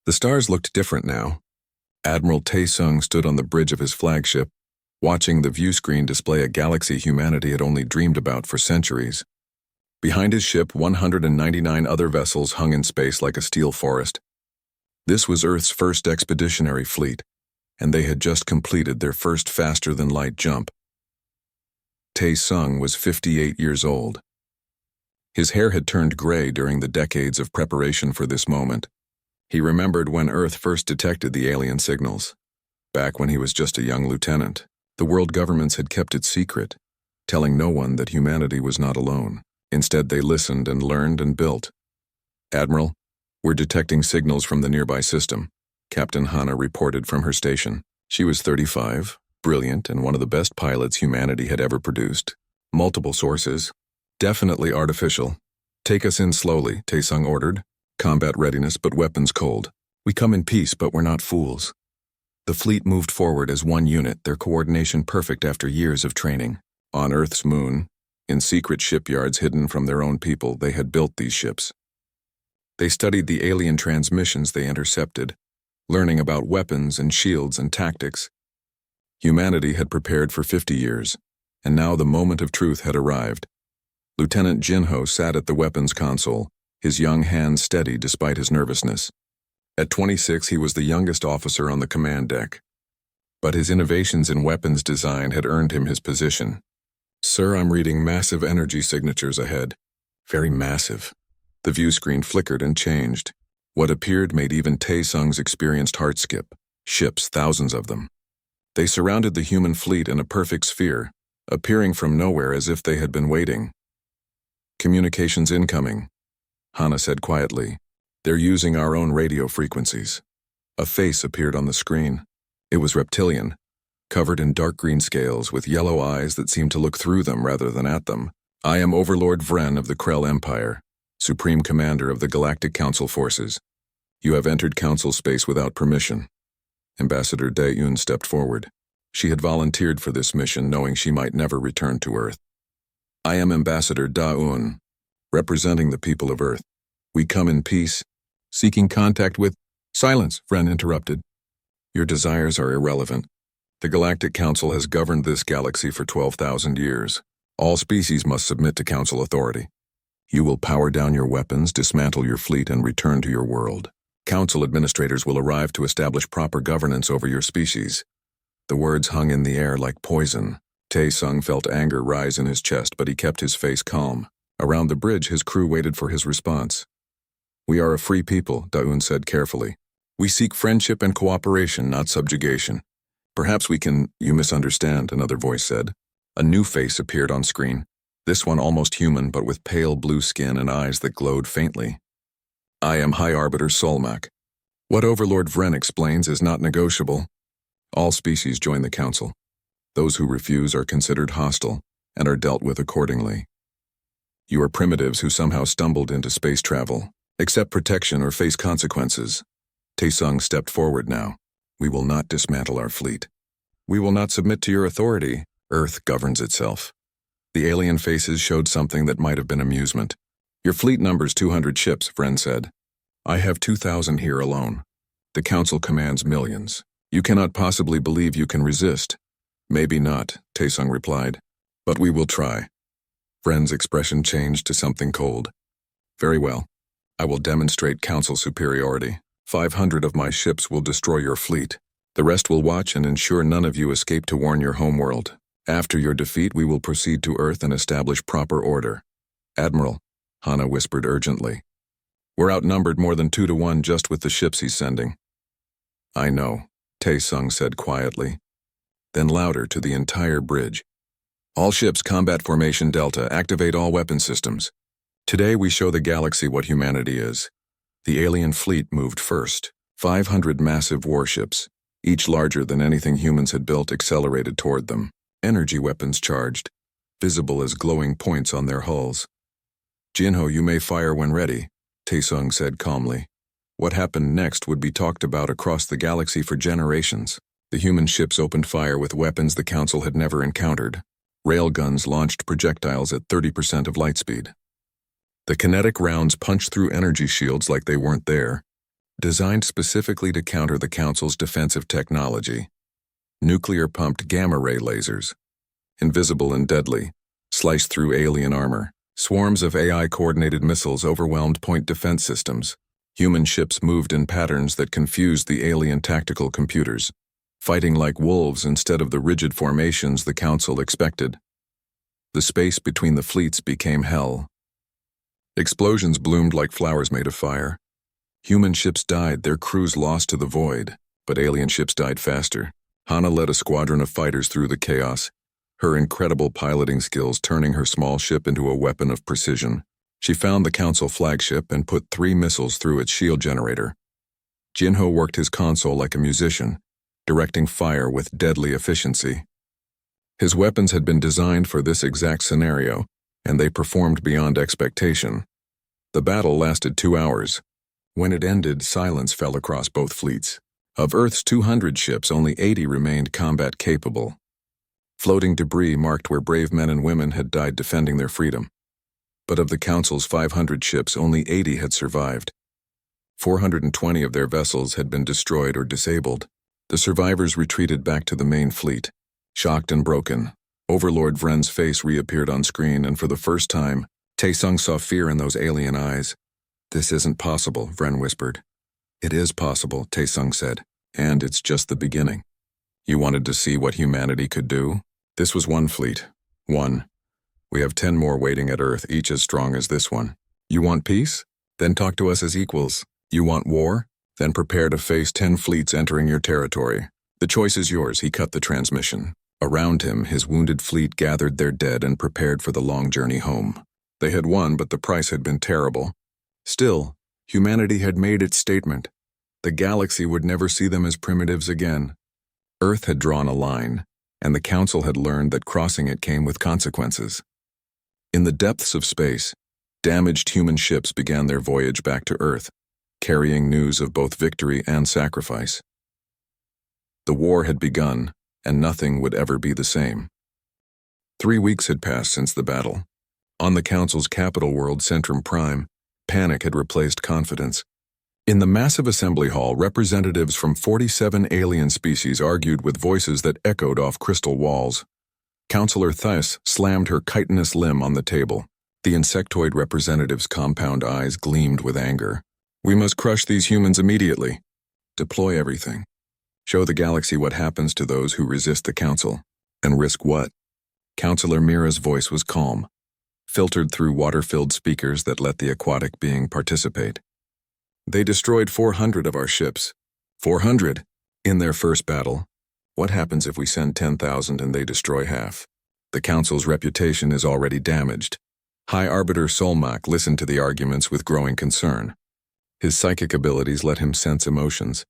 The stars looked different now. Admiral Tae-sung stood on the bridge of his flagship, watching the view screen display a galaxy humanity had only dreamed about for centuries. Behind his ship, 199 other vessels hung in space like a steel forest. This was Earth's first expeditionary fleet, and they had just completed their first faster-than-light jump. Tae-sung was 58 years old. His hair had turned gray during the decades of preparation for this moment. He remembered when Earth first detected the alien signals. Back when he was just a young lieutenant, the world governments had kept it secret, telling no one that humanity was not alone. Instead, they listened and learned and built. "Admiral, we're detecting signals from the nearby system," Captain Hana reported from her station. She was 35, brilliant, and one of the best pilots humanity had ever produced. "Multiple sources. Definitely artificial. Take us in slowly," Tae-sung ordered. "Combat readiness, but weapons cold. We come in peace, but we're not fools." The fleet moved forward as one unit, their coordination perfect after years of training. On Earth's moon, in secret shipyards hidden from their own people, they had built these ships. They studied the alien transmissions they intercepted, learning about weapons and shields and tactics. Humanity had prepared for 50 years, and now the moment of truth had arrived. Lieutenant Jinho sat at the weapons console, his young hands steady despite his nervousness. At 26, he was the youngest officer on the command deck. But his innovations in weapons design had earned him his position. "Sir, I'm reading massive energy signatures ahead." "Very massive." The view screen flickered and changed. What appeared made even Tae-sung's experienced heart skip. Ships, thousands of them. They surrounded the human fleet in a perfect sphere, appearing from nowhere as if they had been waiting. "Communications incoming," Hana said quietly. "They're using our own radio frequencies." A face appeared on the screen. It was reptilian, covered in dark green scales with yellow eyes that seemed to look through them rather than at them. "I am Overlord Vren of the Krell Empire, Supreme Commander of the Galactic Council Forces. You have entered Council space without permission." Ambassador Dae-eun stepped forward. She had volunteered for this mission knowing she might never return to Earth. "I am Ambassador Da-eun, representing the people of Earth. We come in peace, seeking contact with—" "Silence," Vren interrupted. "Your desires are irrelevant. The Galactic Council has governed this galaxy for 12,000 years. All species must submit to Council authority. You will power down your weapons, dismantle your fleet, and return to your world. Council administrators will arrive to establish proper governance over your species." The words hung in the air like poison. Tae-sung felt anger rise in his chest, but he kept his face calm. Around the bridge, his crew waited for his response. "We are a free people," Da-eun said carefully. "We seek friendship and cooperation, not subjugation." "Perhaps we can—" "You misunderstand," another voice said. A new face appeared on screen. This one almost human, but with pale blue skin and eyes that glowed faintly. "I am High Arbiter Solmak. What Overlord Vren explains is not negotiable. All species join the Council. Those who refuse are considered hostile and are dealt with accordingly. You are primitives who somehow stumbled into space travel. Accept protection or face consequences." Tae-sung stepped forward now. "We will not dismantle our fleet. We will not submit to your authority. Earth governs itself." The alien faces showed something that might have been amusement. "Your fleet numbers 200 ships," Vren said. "I have 2,000 here alone. The Council commands millions. You cannot possibly believe you can resist." "Maybe not," Tae-sung replied. "But we will try." Vren's expression changed to something cold. "Very well. I will demonstrate Council superiority. 500 of my ships will destroy your fleet. The rest will watch and ensure none of you escape to warn your homeworld. After your defeat, we will proceed to Earth and establish proper order." "Admiral," Hana whispered urgently. "We're outnumbered more than 2 to 1 just with the ships he's sending." "I know," Tae-sung said quietly. Then louder to the entire bridge. "All ships, combat formation Delta, activate all weapon systems. Today we show the galaxy what humanity is." The alien fleet moved first. 500 massive warships, each larger than anything humans had built, accelerated toward them. Energy weapons charged, visible as glowing points on their hulls. "Jinho, you may fire when ready," Tae-sung said calmly. What happened next would be talked about across the galaxy for generations. The human ships opened fire with weapons the Council had never encountered. Railguns launched projectiles at 30% of light speed. The kinetic rounds punched through energy shields like they weren't there. designed specifically to counter the Council's defensive technology. Nuclear-pumped gamma-ray lasers, invisible and deadly, sliced through alien armor. Swarms of AI-coordinated missiles overwhelmed point defense systems. Human ships moved in patterns that confused the alien tactical computers, fighting like wolves instead of the rigid formations the Council expected. The space between the fleets became hell. Explosions bloomed like flowers made of fire. Human ships died, their crews lost to the void, but alien ships died faster. Hana led a squadron of fighters through the chaos, her incredible piloting skills turning her small ship into a weapon of precision. She found the Council flagship and put 3 missiles through its shield generator. Jinho worked his console like a musician, directing fire with deadly efficiency. His weapons had been designed for this exact scenario, and they performed beyond expectation. The battle lasted 2 hours. When it ended, silence fell across both fleets. Of Earth's 200 ships, only 80 remained combat-capable. Floating debris marked where brave men and women had died defending their freedom. But of the Council's 500 ships, only 80 had survived. 420 of their vessels had been destroyed or disabled. The survivors retreated back to the main fleet. Shocked and broken, Overlord Vren's face reappeared on screen, and for the first time, Taesung saw fear in those alien eyes. "This isn't possible," Vren whispered. "It is possible," Taesung said, "and it's just the beginning." "You wanted to see what humanity could do?" "This was one fleet. One. We have 10 more waiting at Earth, each as strong as this one. You want peace? Then talk to us as equals. You want war? Then prepare to face 10 fleets entering your territory. The choice is yours." He cut the transmission. Around him, his wounded fleet gathered their dead and prepared for the long journey home. They had won, but the price had been terrible. Still, humanity had made its statement. The galaxy would never see them as primitives again. Earth had drawn a line, and the Council had learned that crossing it came with consequences. In the depths of space, damaged human ships began their voyage back to Earth, carrying news of both victory and sacrifice. The war had begun, and nothing would ever be the same. 3 weeks had passed since the battle. On the Council's capital world, Centrum Prime, panic had replaced confidence. In the massive assembly hall, representatives from 47 alien species argued with voices that echoed off crystal walls. Councillor Thais slammed her chitinous limb on the table. The insectoid representative's compound eyes gleamed with anger. "We must crush these humans immediately. Deploy everything. Show the galaxy what happens to those who resist the Council. And risk what?" Councillor Mira's voice was calm, filtered through water-filled speakers that let the aquatic being participate. "They destroyed 400 of our ships. 400? In their first battle. What happens if we send 10,000 and they destroy half? The Council's reputation is already damaged." High Arbiter Solmak listened to the arguments with growing concern. His psychic abilities let him sense emotions,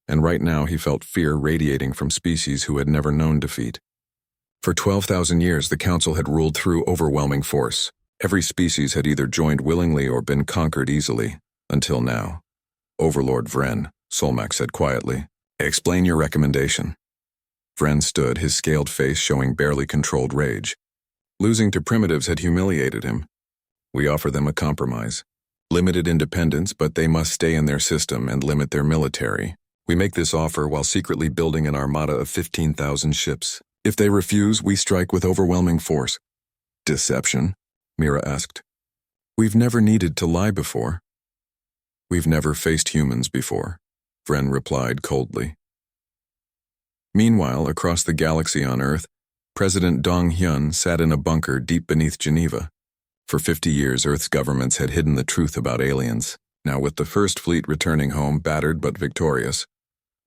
and right now he felt fear radiating from species who had never known defeat. For 12,000 years, the Council had ruled through overwhelming force. Every species had either joined willingly or been conquered easily, until now. "Overlord Vren," Solmak said quietly, "explain your recommendation." Vren stood, his scaled face showing barely controlled rage. Losing to primitives had humiliated him. "We offer them a compromise. Limited independence, but they must stay in their system and limit their military. We make this offer while secretly building an armada of 15,000 ships. If they refuse, we strike with overwhelming force." "Deception?" Mira asked. "We've never needed to lie before." "We've never faced humans before," Vren replied coldly. Meanwhile, across the galaxy on Earth, President Dong Hyun sat in a bunker deep beneath Geneva. For 50 years, Earth's governments had hidden the truth about aliens. Now, with the First Fleet returning home battered but victorious,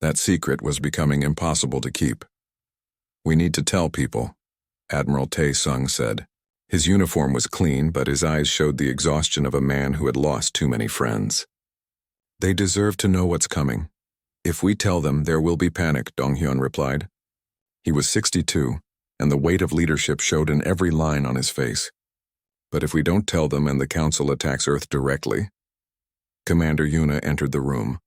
that secret was becoming impossible to keep. "We need to tell people," Admiral Tae-sung said. His uniform was clean, but his eyes showed the exhaustion of a man who had lost too many friends. "They deserve to know what's coming. If we tell them, there will be panic," Dong-hyun replied. He was 62, and the weight of leadership showed in every line on his face. "But if we don't tell them and the Council attacks Earth directly?" Commander Yuna entered the room.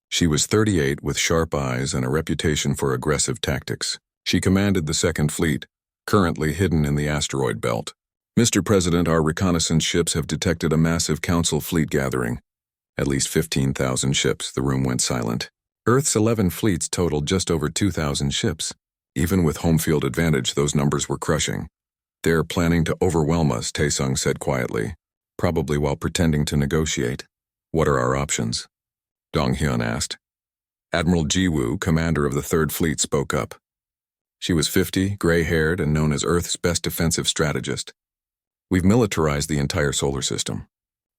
She was 38 with sharp eyes and a reputation for aggressive tactics. She commanded the Second Fleet, currently hidden in the asteroid belt. "Mr. President, our reconnaissance ships have detected a massive Council fleet gathering, At least 15,000 ships. The room went silent. Earth's 11 fleets totaled just over 2,000 ships. Even with home field advantage, those numbers were crushing. They're planning to overwhelm us, Taesung said quietly, probably while pretending to negotiate. What are our options? Dong-hyun asked. Admiral Ji-woo, commander of the 3rd Fleet, spoke up. She was 50, gray-haired, and known as Earth's best defensive strategist. We've militarized the entire solar system.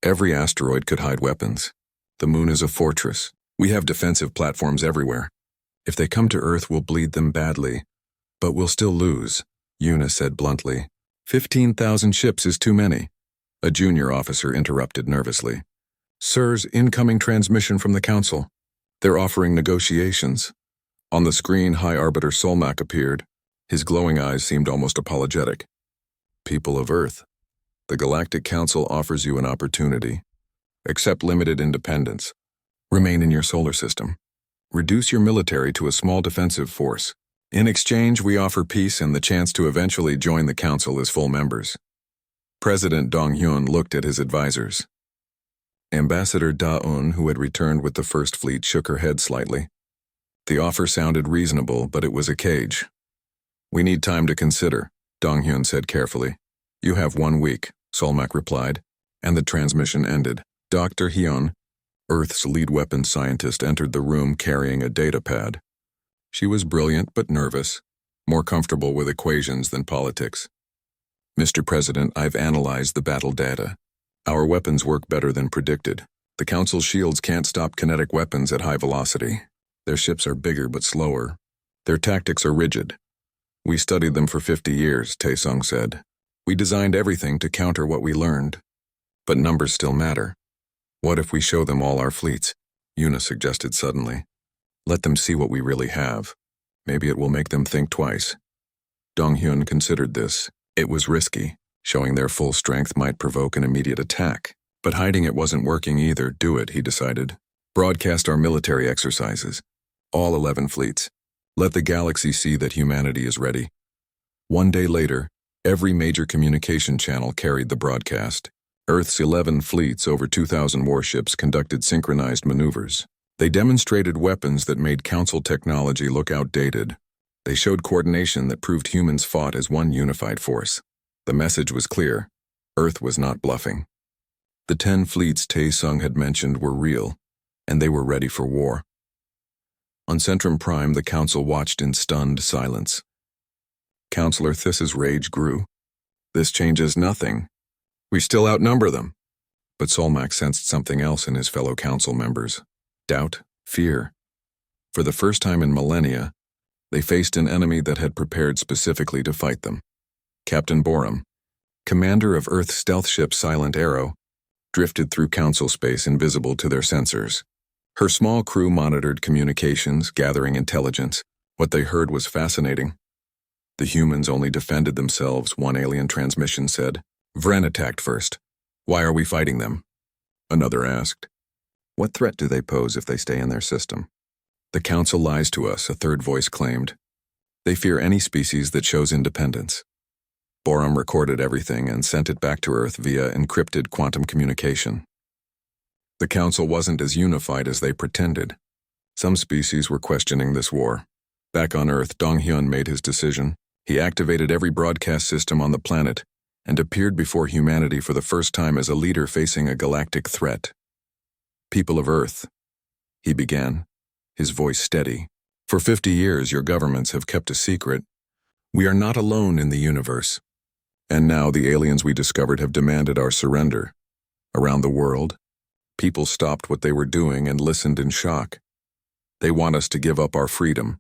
Every asteroid could hide weapons. The moon is a fortress. We have defensive platforms everywhere. If they come to Earth, we'll bleed them badly. But we'll still lose, Yuna said bluntly. 15,000 ships is too many. A junior officer interrupted nervously. Sirs, incoming transmission from the Council. They're offering negotiations. On the screen, High Arbiter Solmak appeared. His glowing eyes seemed almost apologetic. People of Earth, the Galactic Council offers you an opportunity. Accept limited independence. Remain in your solar system. Reduce your military to a small defensive force. In exchange, we offer peace and the chance to eventually join the Council as full members. President Dong-hyun looked at his advisors. Ambassador Da-eun, who had returned with the 1st Fleet, shook her head slightly. The offer sounded reasonable, but it was a cage. We need time to consider, Dong-hyun said carefully. You have 1 week, Solmak replied, and the transmission ended. Dr. Hyun, Earth's lead weapons scientist, entered the room carrying a data pad. She was brilliant but nervous, more comfortable with equations than politics. Mr. President, I've analyzed the battle data. Our weapons work better than predicted. The Council's shields can't stop kinetic weapons at high velocity. Their ships are bigger but slower. Their tactics are rigid. We studied them for 50 years, Taesung said. We designed everything to counter what we learned. But numbers still matter. What if we show them all our fleets? Yuna suggested suddenly. Let them see what we really have. Maybe it will make them think twice. Dong-hyun considered this. It was risky. Showing their full strength might provoke an immediate attack. But hiding it wasn't working either. Do it, he decided. Broadcast our military exercises. All 11 fleets. Let the galaxy see that humanity is ready. 1 day later, every major communication channel carried the broadcast. Earth's 11 fleets, over 2,000 warships, conducted synchronized maneuvers. They demonstrated weapons that made Council technology look outdated. They showed coordination that proved humans fought as one unified force. The message was clear. Earth was not bluffing. The 10 fleets Taesung had mentioned were real, and they were ready for war. On Centrum Prime, the Council watched in stunned silence. Councillor Thiss's rage grew. This changes nothing. We still outnumber them. But Solmak sensed something else in his fellow Council members. Doubt, fear. For the first time in millennia, they faced an enemy that had prepared specifically to fight them. Captain Borum, commander of Earth's stealth ship Silent Arrow, drifted through Council space invisible to their sensors. Her small crew monitored communications, gathering intelligence. What they heard was fascinating. The humans only defended themselves, one alien transmission said. Vren attacked first. Why are we fighting them? Another asked. What threat do they pose if they stay in their system? The Council lies to us, a third voice claimed. They fear any species that shows independence. Borum recorded everything and sent it back to Earth via encrypted quantum communication. The Council wasn't as unified as they pretended. Some species were questioning this war. Back on Earth, Dong-hyun made his decision. He activated every broadcast system on the planet and appeared before humanity for the first time as a leader facing a galactic threat. People of Earth, he began, his voice steady. For 50 years, your governments have kept a secret. We are not alone in the universe. And now the aliens we discovered have demanded our surrender. Around the world, people stopped what they were doing and listened in shock. They want us to give up our freedom,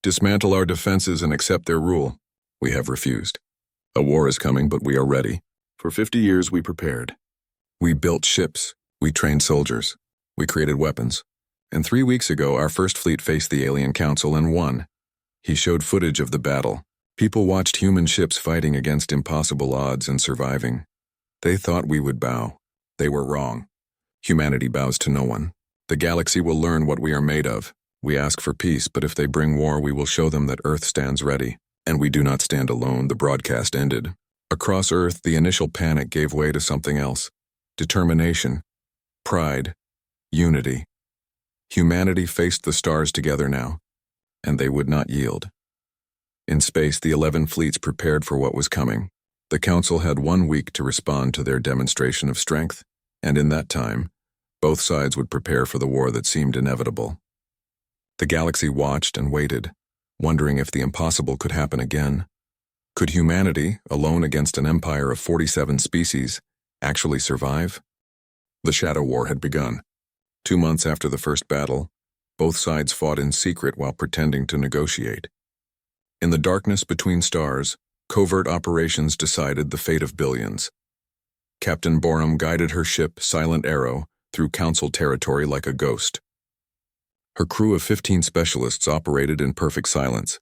dismantle our defenses and accept their rule. We have refused. A war is coming, but we are ready. For 50 years, we prepared. We built ships. We trained soldiers. We created weapons. And 3 weeks ago, our first fleet faced the Alien Council and won. He showed footage of the battle. People watched human ships fighting against impossible odds and surviving. They thought we would bow. They were wrong. Humanity bows to no one. The galaxy will learn what we are made of. We ask for peace, but if they bring war, we will show them that Earth stands ready. And we do not stand alone. The broadcast ended. Across Earth, the initial panic gave way to something else. Determination. Pride. Unity. Humanity faced the stars together now, and they would not yield. In space, the 11 fleets prepared for what was coming. The Council had 1 week to respond to their demonstration of strength, and in that time, both sides would prepare for the war that seemed inevitable. The galaxy watched and waited, wondering if the impossible could happen again. Could humanity, alone against an empire of 47 species, actually survive? The Shadow War had begun. 2 months after the first battle, both sides fought in secret while pretending to negotiate. In the darkness between stars, covert operations decided the fate of billions. Captain Borum guided her ship, Silent Arrow, through Council territory like a ghost. Her crew of 15 specialists operated in perfect silence.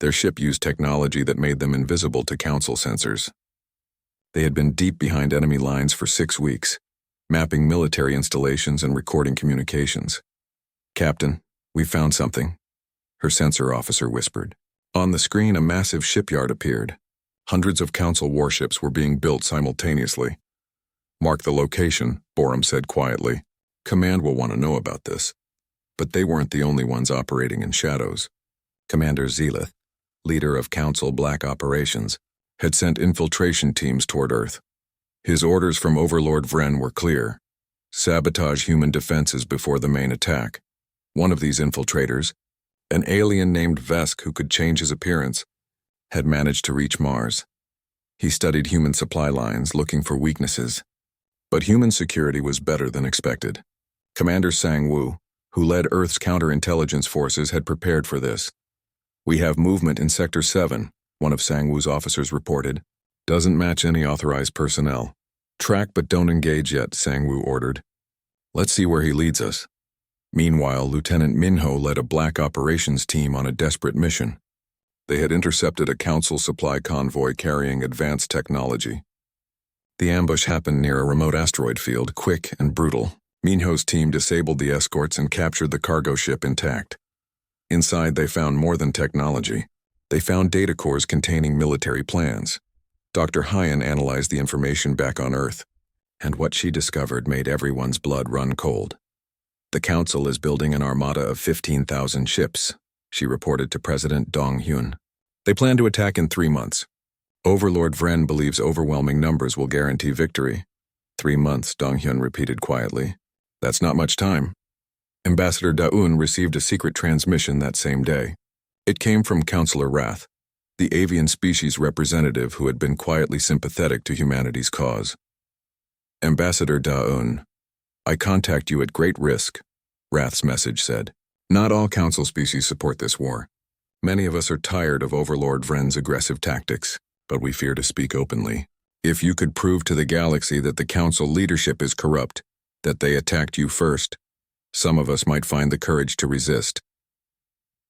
Their ship used technology that made them invisible to Council sensors. They had been deep behind enemy lines for 6 weeks, mapping military installations and recording communications. "Captain, we found something," her sensor officer whispered. On the screen, a massive shipyard appeared. Hundreds of Council warships were being built simultaneously. "Mark the location," Borum said quietly. "Command will want to know about this." But they weren't the only ones operating in shadows. Commander Zelith, leader of Council Black Operations, had sent infiltration teams toward Earth. His orders from Overlord Vren were clear: sabotage human defenses before the main attack. One of these infiltrators, an alien named Vesk who could change his appearance, had managed to reach Mars. He studied human supply lines, looking for weaknesses. But human security was better than expected. Commander Sang-Woo, who led Earth's counterintelligence forces, had prepared for this. "We have movement in Sector 7, one of Sang-Woo's officers reported. "Doesn't match any authorized personnel. Track but don't engage yet," Sang-Woo ordered. "Let's see where he leads us." Meanwhile, Lieutenant Minho led a black operations team on a desperate mission. They had intercepted a Council supply convoy carrying advanced technology. The ambush happened near a remote asteroid field, quick and brutal. Minho's team disabled the escorts and captured the cargo ship intact. Inside, they found more than technology. They found data cores containing military plans. Dr. Hyan analyzed the information back on Earth, and what she discovered made everyone's blood run cold. "The Council is building an armada of 15,000 ships," she reported to President Dong Hyun. "They plan to attack in 3 months. Overlord Vren believes overwhelming numbers will guarantee victory." 3 months, Dong Hyun repeated quietly. "That's not much time." Ambassador Daun received a secret transmission that same day. It came from Counselor Wrath, the avian species representative who had been quietly sympathetic to humanity's cause. "Ambassador Daun, I contact you at great risk," Wrath's message said. "Not all Council species support this war. Many of us are tired of Overlord Vren's aggressive tactics, but we fear to speak openly. If you could prove to the galaxy that the Council leadership is corrupt, that they attacked you first, some of us might find the courage to resist."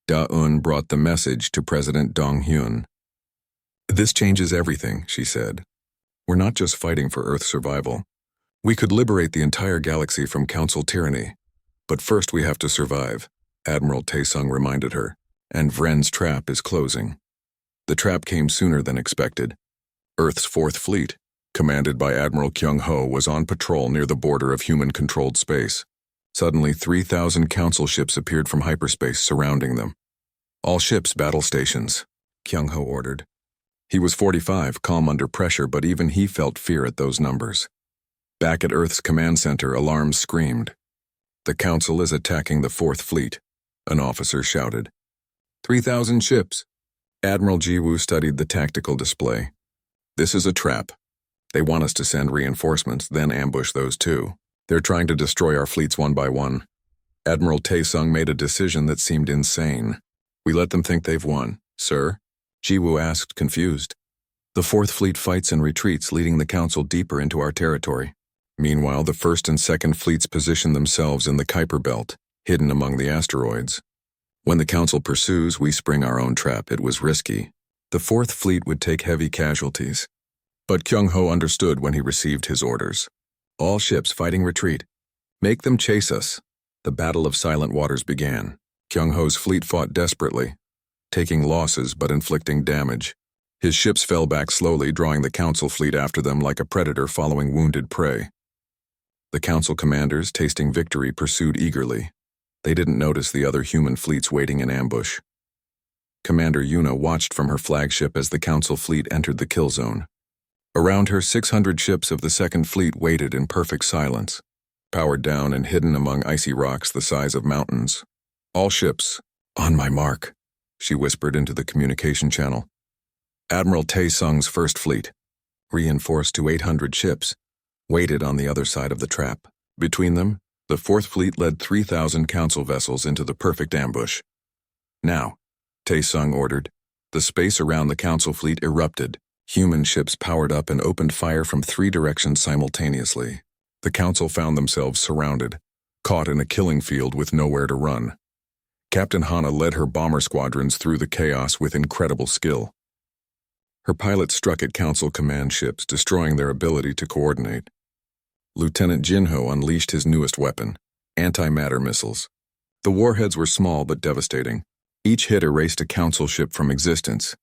Daun brought the message to President Dong Hyun. "This changes everything," she said. "We're not just fighting for Earth's survival. We could liberate the entire galaxy from Council tyranny. But first we have to survive," Admiral Taesung reminded her. "And Vren's trap is closing." The trap came sooner than expected. Earth's 4th Fleet, commanded by Admiral Kyung-ho, was on patrol near the border of human-controlled space. Suddenly, 3,000 Council ships appeared from hyperspace, surrounding them. "All ships battle stations," Kyung-ho ordered. He was 45, calm under pressure, but even he felt fear at those numbers. Back at Earth's command center, alarms screamed. "The Council is attacking the 4th Fleet," an officer shouted. 3,000 ships. Admiral Jiwoo studied the tactical display. "This is a trap. They want us to send reinforcements, then ambush those too. They're trying to destroy our fleets one by one." Admiral Taesung made a decision that seemed insane. "We let them think they've won, sir?" Jiwoo asked, confused. "The 4th Fleet fights and retreats, leading the Council deeper into our territory. Meanwhile, the 1st and 2nd Fleets position themselves in the Kuiper Belt, hidden among the asteroids. When the Council pursues, we spring our own trap. It was risky. The 4th Fleet would take heavy casualties." But Kyung-ho understood when he received his orders. "All ships fighting retreat. Make them chase us." The Battle of Silent Waters began. Kyung-ho's fleet fought desperately, taking losses but inflicting damage. His ships fell back slowly, drawing the Council fleet after them like a predator following wounded prey. The council commanders, tasting victory, pursued eagerly. They didn't notice the other human fleets waiting in ambush. Commander Yuna watched from her flagship as the council fleet entered the kill zone. Around her, 600 ships of the Second Fleet waited in perfect silence, powered down and hidden among icy rocks the size of mountains. All ships, on my mark, she whispered into the communication channel. Admiral Tae-sung's First Fleet, reinforced to 800 ships, waited on the other side of the trap. Between them, the Fourth Fleet led 3,000 council vessels into the perfect ambush. Now, Tae-sung ordered. The space around the council fleet erupted. Human ships powered up and opened fire from 3 directions simultaneously. The council found themselves surrounded, caught in a killing field with nowhere to run. Captain Hana led her bomber squadrons through the chaos with incredible skill. Her pilots struck at council command ships, destroying their ability to coordinate. Lieutenant Jinho unleashed his newest weapon, antimatter missiles. The warheads were small but devastating. Each hit erased a council ship from existence.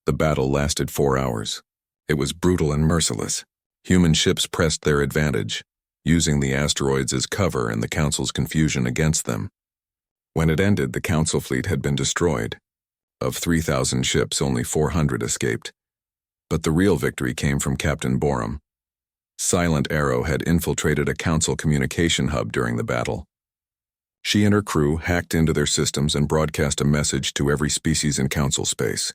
The battle lasted 4 hours. It was brutal and merciless. Human ships pressed their advantage, using the asteroids as cover and the council's confusion against them. When it ended, the council fleet had been destroyed. Of 3,000 ships, only 400 escaped. But the real victory came from Captain Borum. Silent Arrow had infiltrated a council communication hub during the battle. She and her crew hacked into their systems and broadcast a message to every species in council space.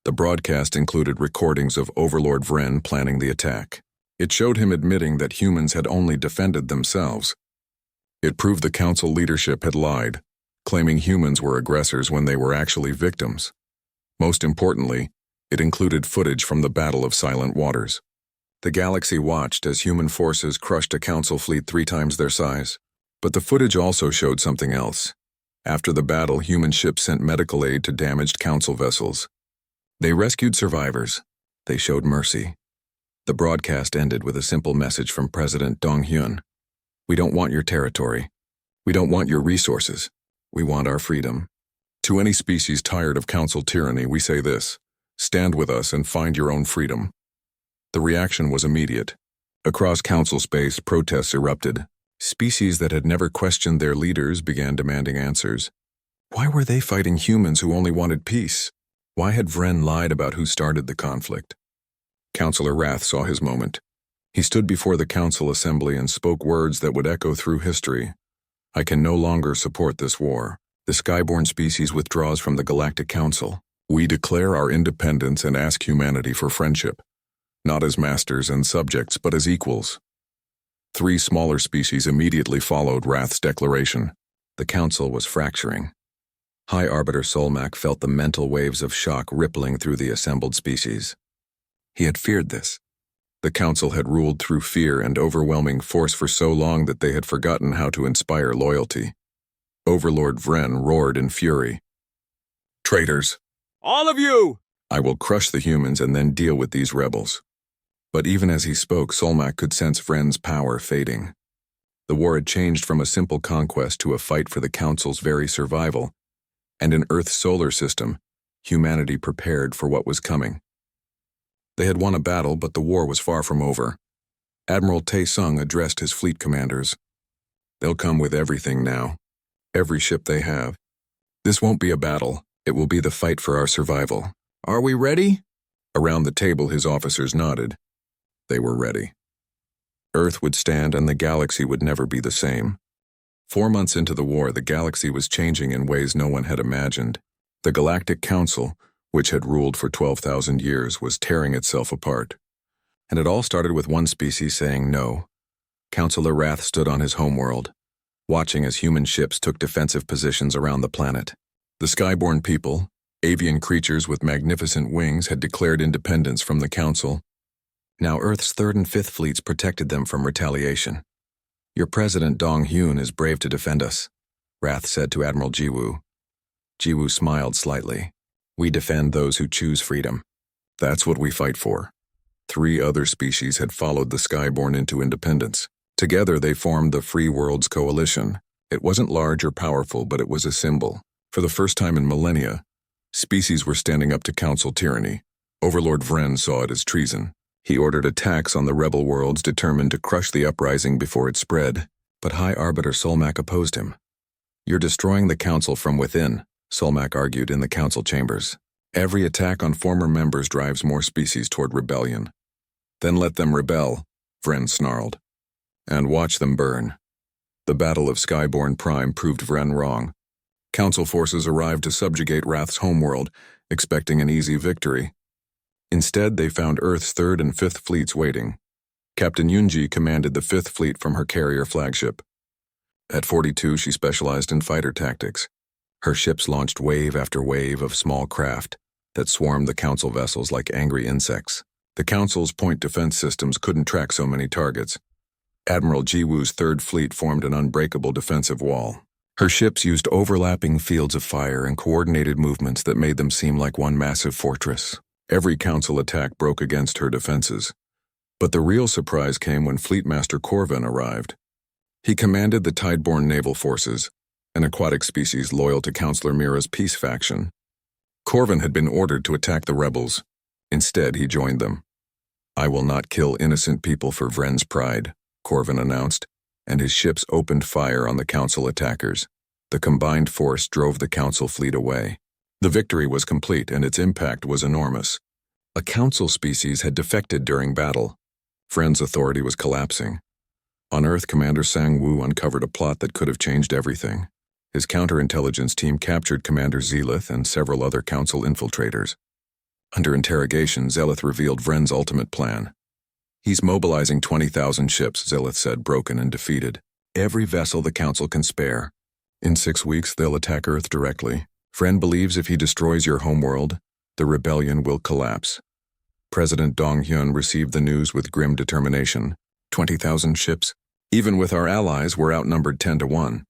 The broadcast included recordings of Overlord Vren planning the attack. It showed him admitting that humans had only defended themselves. It proved the council leadership had lied, claiming humans were aggressors when they were actually victims. Most importantly, it included footage from the Battle of Silent Waters. The galaxy watched as human forces crushed a council fleet 3 times their size. But the footage also showed something else. After the battle, human ships sent medical aid to damaged council vessels. They rescued survivors. They showed mercy. The broadcast ended with a simple message from President Dong-hyun. We don't want your territory. We don't want your resources. We want our freedom. To any species tired of council tyranny, we say this: stand with us and find your own freedom. The reaction was immediate. Across council space, protests erupted. Species that had never questioned their leaders began demanding answers. Why were they fighting humans who only wanted peace? Why had Vren lied about who started the conflict? Councillor Wrath saw his moment. He stood before the council assembly and spoke words that would echo through history. I can no longer support this war. The Skyborn species withdraws from the Galactic Council. We declare our independence and ask humanity for friendship, not as masters and subjects, but as equals. 3 smaller species immediately followed Wrath's declaration. The council was fracturing. High Arbiter Solmak felt the mental waves of shock rippling through the assembled species. He had feared this. The council had ruled through fear and overwhelming force for so long that they had forgotten how to inspire loyalty. Overlord Vren roared in fury. Traitors! All of you! I will crush the humans and then deal with these rebels. But even as he spoke, Solmak could sense Vren's power fading. The war had changed from a simple conquest to a fight for the Council's very survival, and in Earth's solar system, humanity prepared for what was coming. They had won a battle, but the war was far from over. Admiral Tae-sung addressed his fleet commanders. They'll come with everything now, every ship they have. This won't be a battle, it will be the fight for our survival. Are we ready? Around the table, his officers nodded. They were ready. Earth would stand and the galaxy would never be the same. 4 months into the war, the galaxy was changing in ways no one had imagined. The Galactic Council, which had ruled for 12,000 years, was tearing itself apart. And it all started with one species saying no. Councillor Wrath stood on his homeworld, watching as human ships took defensive positions around the planet. The Skyborn people, avian creatures with magnificent wings, had declared independence from the Council. Now Earth's 3rd and 5th fleets protected them from retaliation. Your President Dong-hyun is brave to defend us, Wrath said to Admiral Jiwoo. Jiwoo smiled slightly. We defend those who choose freedom. That's what we fight for. 3 other species had followed the Skyborn into independence. Together they formed the Free Worlds Coalition. It wasn't large or powerful, but it was a symbol. For the first time in millennia, species were standing up to Council tyranny. Overlord Vren saw it as treason. He ordered attacks on the rebel worlds determined to crush the uprising before it spread, but High Arbiter Solmak opposed him. "You're destroying the Council from within," Solmak argued in the Council chambers. "Every attack on former members drives more species toward rebellion." "Then let them rebel," Vren snarled. "And watch them burn." The Battle of Skyborn Prime proved Vren wrong. Council forces arrived to subjugate Wrath's homeworld, expecting an easy victory. Instead, they found Earth's 3rd and 5th fleets waiting. Captain Yunji commanded the 5th Fleet from her carrier flagship. At 42, she specialized in fighter tactics. Her ships launched wave after wave of small craft that swarmed the Council vessels like angry insects. The Council's point defense systems couldn't track so many targets. Admiral Jiwoo's 3rd Fleet formed an unbreakable defensive wall. Her ships used overlapping fields of fire and coordinated movements that made them seem like one massive fortress. Every Council attack broke against her defenses. But the real surprise came when Fleetmaster Corvin arrived. He commanded the Tideborne naval forces, an aquatic species loyal to Councillor Mira's peace faction. Corvin had been ordered to attack the rebels. Instead, he joined them. "I will not kill innocent people for Vren's pride," Corvin announced, and his ships opened fire on the Council attackers. The combined force drove the Council fleet away. The victory was complete, and its impact was enormous. A Council species had defected during battle. Vren's authority was collapsing. On Earth, Commander Sang-woo uncovered a plot that could have changed everything. His counterintelligence team captured Commander Zelith and several other Council infiltrators. Under interrogation, Zelith revealed Vren's ultimate plan. "He's mobilizing 20,000 ships," Zelith said, broken and defeated. "Every vessel the Council can spare. In 6 weeks, they'll attack Earth directly. Vren believes if he destroys your homeworld, the rebellion will collapse." President Dong-hyun received the news with grim determination. 20,000 ships? Even with our allies, we're outnumbered 10 to 1.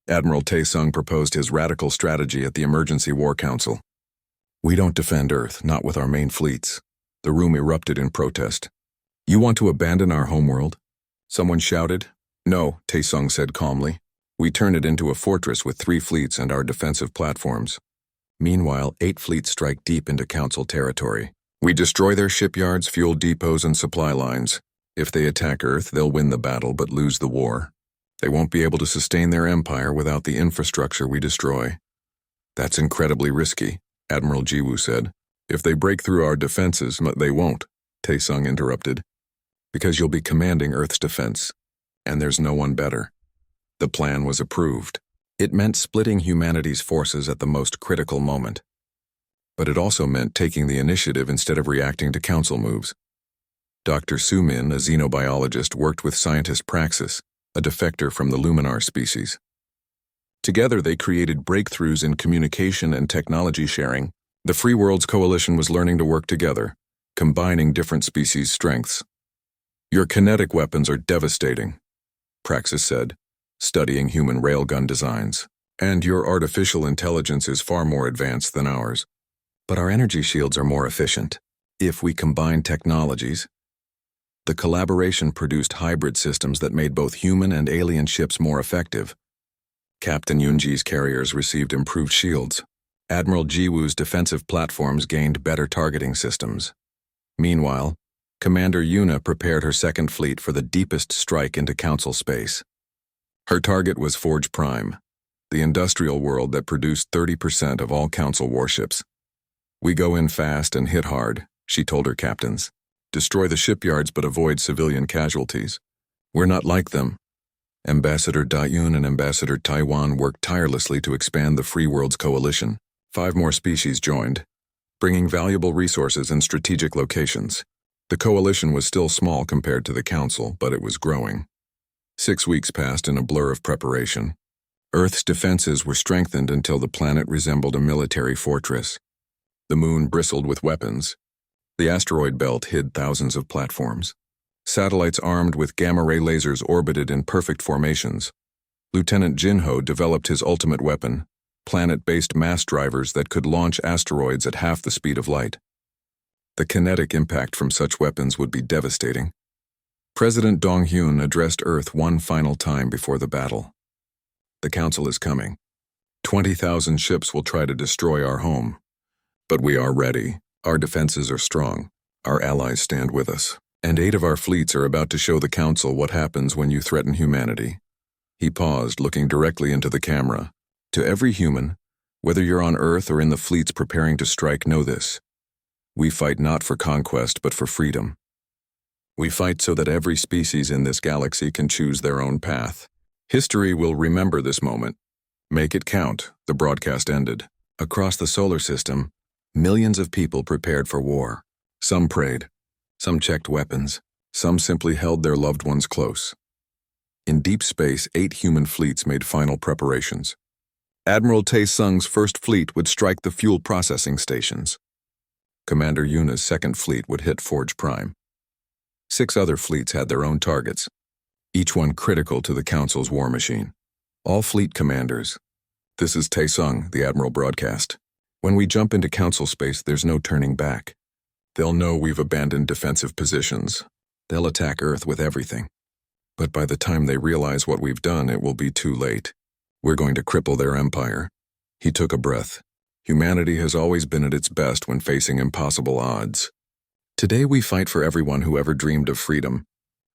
Admiral Tae-sung proposed his radical strategy at the Emergency War Council. "We don't defend Earth, not with our main fleets." The room erupted in protest. "You want to abandon our homeworld?" someone shouted. "No," Tae-sung said calmly. "We turn it into a fortress with 3 fleets and our defensive platforms." Meanwhile, 8 fleets strike deep into Council territory. "We destroy their shipyards, fuel depots, and supply lines. If they attack Earth, they'll win the battle but lose the war. They won't be able to sustain their empire without the infrastructure we destroy." "That's incredibly risky," Admiral Jiwoo said. "If they break through our defenses," "They won't," Tae-sung interrupted. "Because you'll be commanding Earth's defense, and there's no one better." The plan was approved. It meant splitting humanity's forces at the most critical moment. But it also meant taking the initiative instead of reacting to Council moves. Dr. Sumin, a xenobiologist, worked with scientist Praxis, a defector from the Luminar species. Together, they created breakthroughs in communication and technology sharing. The Free Worlds Coalition was learning to work together, combining different species' strengths. "Your kinetic weapons are devastating," Praxis said, studying human railgun designs. "And your artificial intelligence is far more advanced than ours. But our energy shields are more efficient. If we combine technologies..." The collaboration produced hybrid systems that made both human and alien ships more effective. Captain Yunji's carriers received improved shields. Admiral Jiwoo's defensive platforms gained better targeting systems. Meanwhile, Commander Yuna prepared her 2nd Fleet for the deepest strike into Council space. Her target was Forge Prime, the industrial world that produced 30% of all Council warships. "We go in fast and hit hard," she told her captains. "Destroy the shipyards but avoid civilian casualties. We're not like them." Ambassador Da-yoon and Ambassador Taiwan worked tirelessly to expand the Free Worlds Coalition. 5 more species joined, bringing valuable resources in strategic locations. The coalition was still small compared to the Council, but it was growing. 6 weeks passed in a blur of preparation. Earth's defenses were strengthened until the planet resembled a military fortress. The moon bristled with weapons. The asteroid belt hid thousands of platforms. Satellites armed with gamma-ray lasers orbited in perfect formations. Lieutenant Jinho developed his ultimate weapon, planet-based mass drivers that could launch asteroids at half the speed of light. The kinetic impact from such weapons would be devastating. President Dong-hyun addressed Earth one final time before the battle. "The Council is coming. 20,000 ships will try to destroy our home. But we are ready. Our defenses are strong. Our allies stand with us. And 8 of our fleets are about to show the Council what happens when you threaten humanity. He paused, looking directly into the camera. To every human, whether you're on Earth or in the fleets preparing to strike, know this. We fight not for conquest, but for freedom. We fight so that every species in this galaxy can choose their own path. History will remember this moment. Make it count, the broadcast ended. Across the solar system, millions of people prepared for war. Some prayed, some checked weapons, some simply held their loved ones close. In deep space, 8 human fleets made final preparations. Admiral Tae-sung's first fleet would strike the fuel processing stations. Commander Yuna's second fleet would hit Forge Prime. 6 other fleets had their own targets, each one critical to the Council's war machine. All fleet commanders. This is Tae-sung, the Admiral broadcast. When we jump into Council space, there's no turning back. They'll know we've abandoned defensive positions. They'll attack Earth with everything. But by the time they realize what we've done, it will be too late. We're going to cripple their empire. He took a breath. Humanity has always been at its best when facing impossible odds. Today we fight for everyone who ever dreamed of freedom.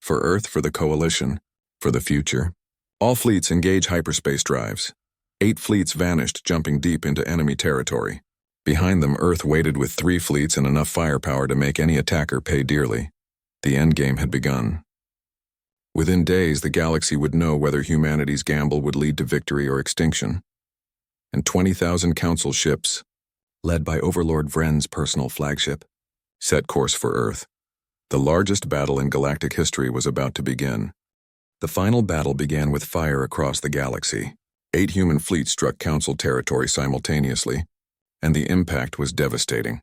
For Earth, for the Coalition, for the future. All fleets engage hyperspace drives. 8 fleets vanished, jumping deep into enemy territory. Behind them, Earth waited with 3 fleets and enough firepower to make any attacker pay dearly. The endgame had begun. Within days, the galaxy would know whether humanity's gamble would lead to victory or extinction. And 20,000 Council ships, led by Overlord Vren's personal flagship, set course for Earth. The largest battle in galactic history was about to begin. The final battle began with fire across the galaxy. 8 human fleets struck Council territory simultaneously, and the impact was devastating.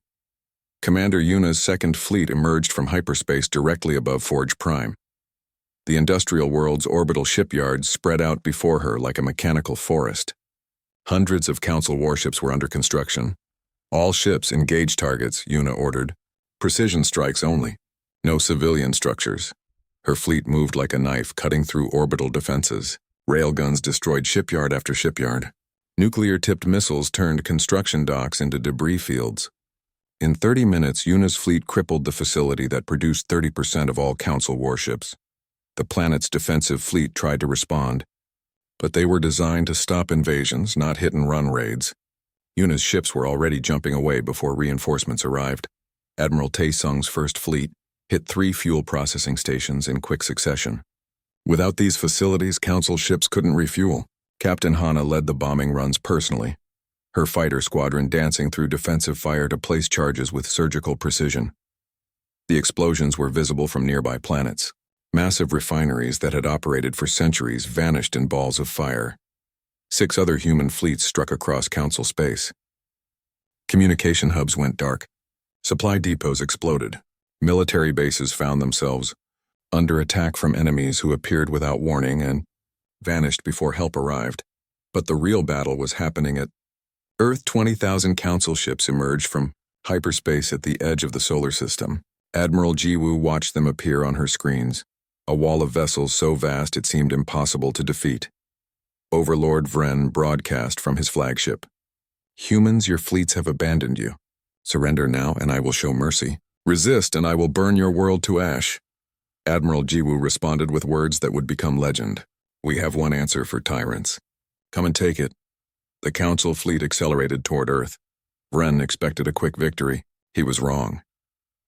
Commander Yuna's second fleet emerged from hyperspace directly above Forge Prime. The industrial world's orbital shipyards spread out before her like a mechanical forest. Hundreds of Council warships were under construction. All ships engage targets, Yuna ordered. Precision strikes only. No civilian structures. Her fleet moved like a knife, cutting through orbital defenses. Railguns destroyed shipyard after shipyard. Nuclear-tipped missiles turned construction docks into debris fields. In 30 minutes, Yuna's fleet crippled the facility that produced 30% of all Council warships. The planet's defensive fleet tried to respond, but they were designed to stop invasions, not hit-and-run raids. Yuna's ships were already jumping away before reinforcements arrived. Admiral Tae-sung's first fleet hit 3 fuel processing stations in quick succession. Without these facilities, Council ships couldn't refuel. Captain Hana led the bombing runs personally, her fighter squadron dancing through defensive fire to place charges with surgical precision. The explosions were visible from nearby planets. Massive refineries that had operated for centuries vanished in balls of fire. 6 other human fleets struck across Council space. Communication hubs went dark. Supply depots exploded. Military bases found themselves under attack from enemies who appeared without warning and vanished before help arrived. But the real battle was happening at Earth. 20,000 Council ships emerged from hyperspace at the edge of the solar system. Admiral Jiwoo watched them appear on her screens, a wall of vessels so vast it seemed impossible to defeat. Overlord Vren broadcast from his flagship. Humans, your fleets have abandoned you. Surrender now and I will show mercy. Resist and I will burn your world to ash. Admiral Jiwoo responded with words that would become legend. We have one answer for tyrants. Come and take it. The Council fleet accelerated toward Earth. Vren expected a quick victory. He was wrong.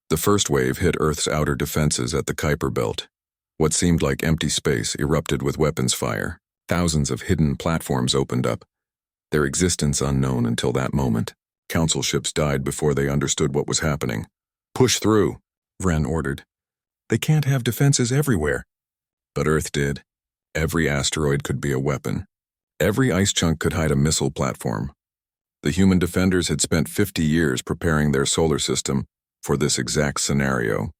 The first wave hit Earth's outer defenses at the Kuiper Belt. What seemed like empty space erupted with weapons fire. Thousands of hidden platforms opened up, their existence unknown until that moment. Council ships died before they understood what was happening. Push through, Vren ordered. They can't have defenses everywhere. But Earth did. Every asteroid could be a weapon. Every ice chunk could hide a missile platform. The human defenders had spent 50 years preparing their solar system for this exact scenario.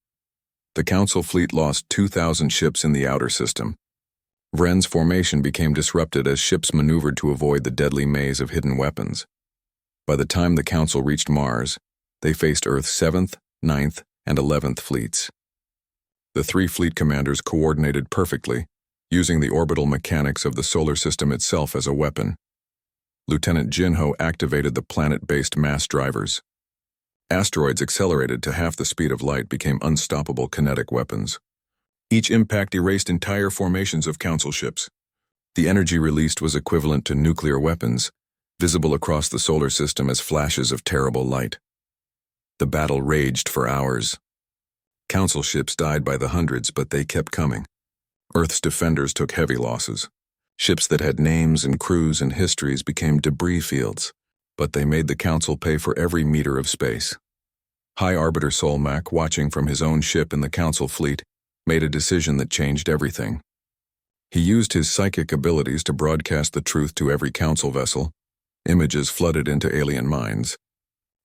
The Council fleet lost 2,000 ships in the outer system. Vren's formation became disrupted as ships maneuvered to avoid the deadly maze of hidden weapons. By the time the Council reached Mars, they faced Earth's 7th, 9th, and 11th fleets. The 3 fleet commanders coordinated perfectly, using the orbital mechanics of the solar system itself as a weapon. Lieutenant Jinho activated the planet-based mass drivers. Asteroids accelerated to half the speed of light became unstoppable kinetic weapons. Each impact erased entire formations of Council ships. The energy released was equivalent to nuclear weapons, visible across the solar system as flashes of terrible light. The battle raged for hours. Council ships died by the hundreds, but they kept coming. Earth's defenders took heavy losses. Ships that had names and crews and histories became debris fields, but they made the Council pay for every meter of space. High Arbiter Solmak, watching from his own ship in the Council fleet, made a decision that changed everything. He used his psychic abilities to broadcast the truth to every Council vessel. Images flooded into alien minds.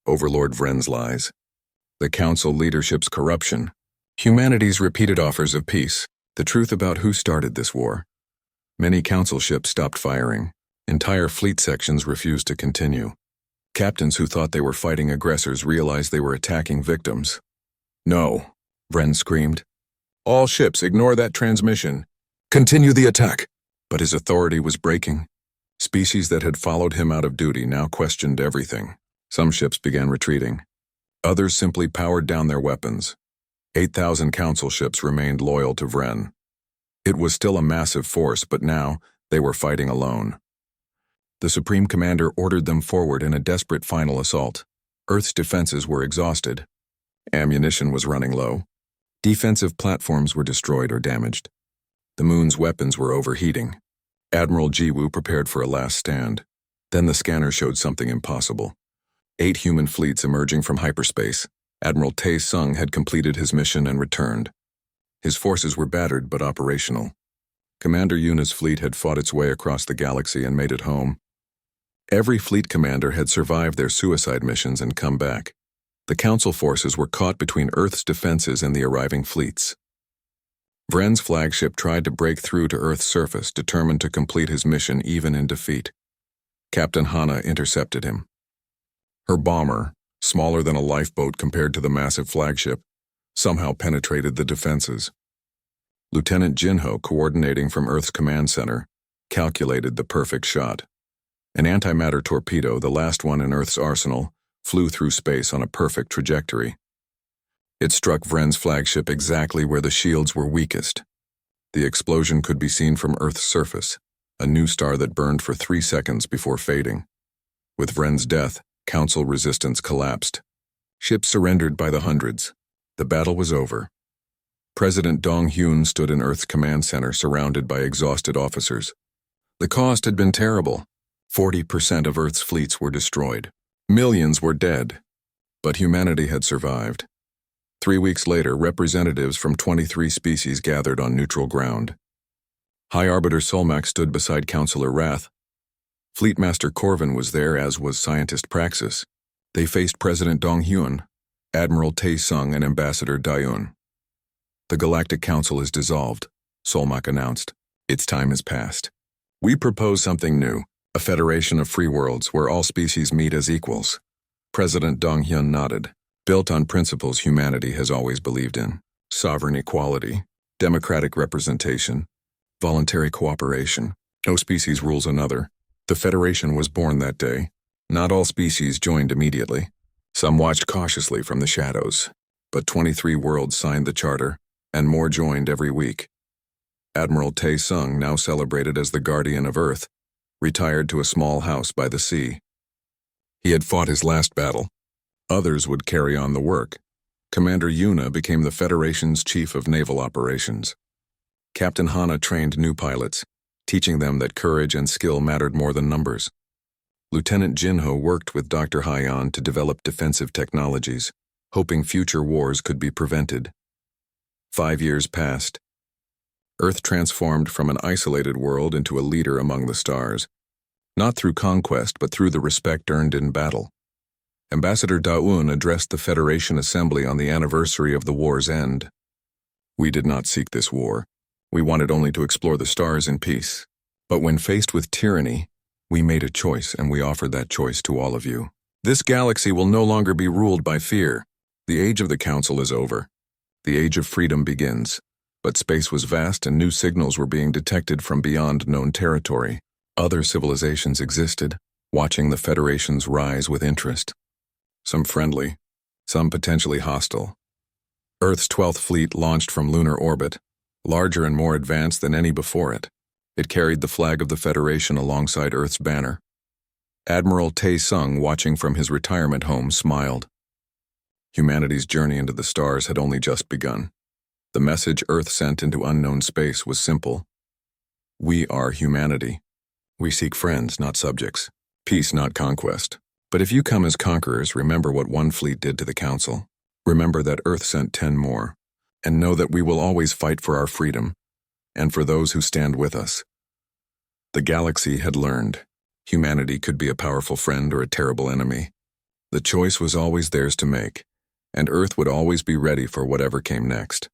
Overlord Vren's lies. The Council leadership's corruption. Humanity's repeated offers of peace. The truth about who started this war. Many Council ships stopped firing. Entire fleet sections refused to continue. Captains who thought they were fighting aggressors realized they were attacking victims. "No," Vren screamed. "All ships, ignore that transmission. Continue the attack." But his authority was breaking. Species that had followed him out of duty now questioned everything. Some ships began retreating. Others simply powered down their weapons. 8,000 Council ships remained loyal to Vren. It was still a massive force, but now they were fighting alone. The Supreme Commander ordered them forward in a desperate final assault. Earth's defenses were exhausted. Ammunition was running low. Defensive platforms were destroyed or damaged. The Moon's weapons were overheating. Admiral Jiwoo prepared for a last stand. Then the scanner showed something impossible. 8 human fleets emerging from hyperspace. Admiral Tae Sung had completed his mission and returned. His forces were battered but operational. Commander Yuna's fleet had fought its way across the galaxy and made it home. Every fleet commander had survived their suicide missions and come back. The Council forces were caught between Earth's defenses and the arriving fleets. Vren's flagship tried to break through to Earth's surface, determined to complete his mission even in defeat. Captain Hana intercepted him. Her bomber, smaller than a lifeboat compared to the massive flagship, somehow penetrated the defenses. Lieutenant Jinho, coordinating from Earth's command center, calculated the perfect shot. An antimatter torpedo, the last one in Earth's arsenal, flew through space on a perfect trajectory. It struck Vren's flagship exactly where the shields were weakest. The explosion could be seen from Earth's surface, a new star that burned for 3 seconds before fading. With Vren's death, Council resistance collapsed. Ships surrendered by the hundreds. The battle was over. President Dong Hyun stood in Earth's command center surrounded by exhausted officers. The cost had been terrible. 40% of Earth's fleets were destroyed. Millions were dead. But humanity had survived. 3 weeks later, representatives from 23 species gathered on neutral ground. High Arbiter Solmak stood beside Counselor Wrath. Fleetmaster Corvin was there, as was Scientist Praxis. They faced President Dong Hyun, Admiral Tae Sung, and Ambassador Dayun. "The Galactic Council is dissolved," Solmak announced. "Its time has passed. We propose something new, a federation of free worlds where all species meet as equals." President Dong Hyun nodded. "Built on principles humanity has always believed in: sovereign equality, democratic representation, voluntary cooperation. No species rules another." The Federation was born that day. Not all species joined immediately. Some watched cautiously from the shadows, but 23 worlds signed the charter, and more joined every week. Admiral Tae Sung, now celebrated as the guardian of Earth, retired to a small house by the sea. He had fought his last battle. Others would carry on the work. Commander Yuna became the Federation's chief of naval operations. Captain Hana trained new pilots, teaching them that courage and skill mattered more than numbers. Lieutenant Jinho worked with Dr. Hyan to develop defensive technologies, hoping future wars could be prevented. 5 years passed. Earth transformed from an isolated world into a leader among the stars, not through conquest but through the respect earned in battle. Ambassador Daun addressed the Federation Assembly on the anniversary of the war's end. "We did not seek this war. We wanted only to explore the stars in peace. But when faced with tyranny, we made a choice, and we offered that choice to all of you. This galaxy will no longer be ruled by fear. The age of the Council is over. The age of freedom begins." But space was vast, and new signals were being detected from beyond known territory. Other civilizations existed, watching the Federation's rise with interest. Some friendly, some potentially hostile. Earth's 12th Fleet launched from lunar orbit, larger and more advanced than any before it. It carried the flag of the Federation alongside Earth's banner. Admiral Tae-sung, watching from his retirement home, smiled. Humanity's journey into the stars had only just begun. The message Earth sent into unknown space was simple. We are humanity. We seek friends, not subjects. Peace, not conquest. But if you come as conquerors, remember what one fleet did to the Council. Remember that Earth sent 10 more. And know that we will always fight for our freedom, and for those who stand with us. The galaxy had learned. Humanity could be a powerful friend or a terrible enemy. The choice was always theirs to make, and Earth would always be ready for whatever came next.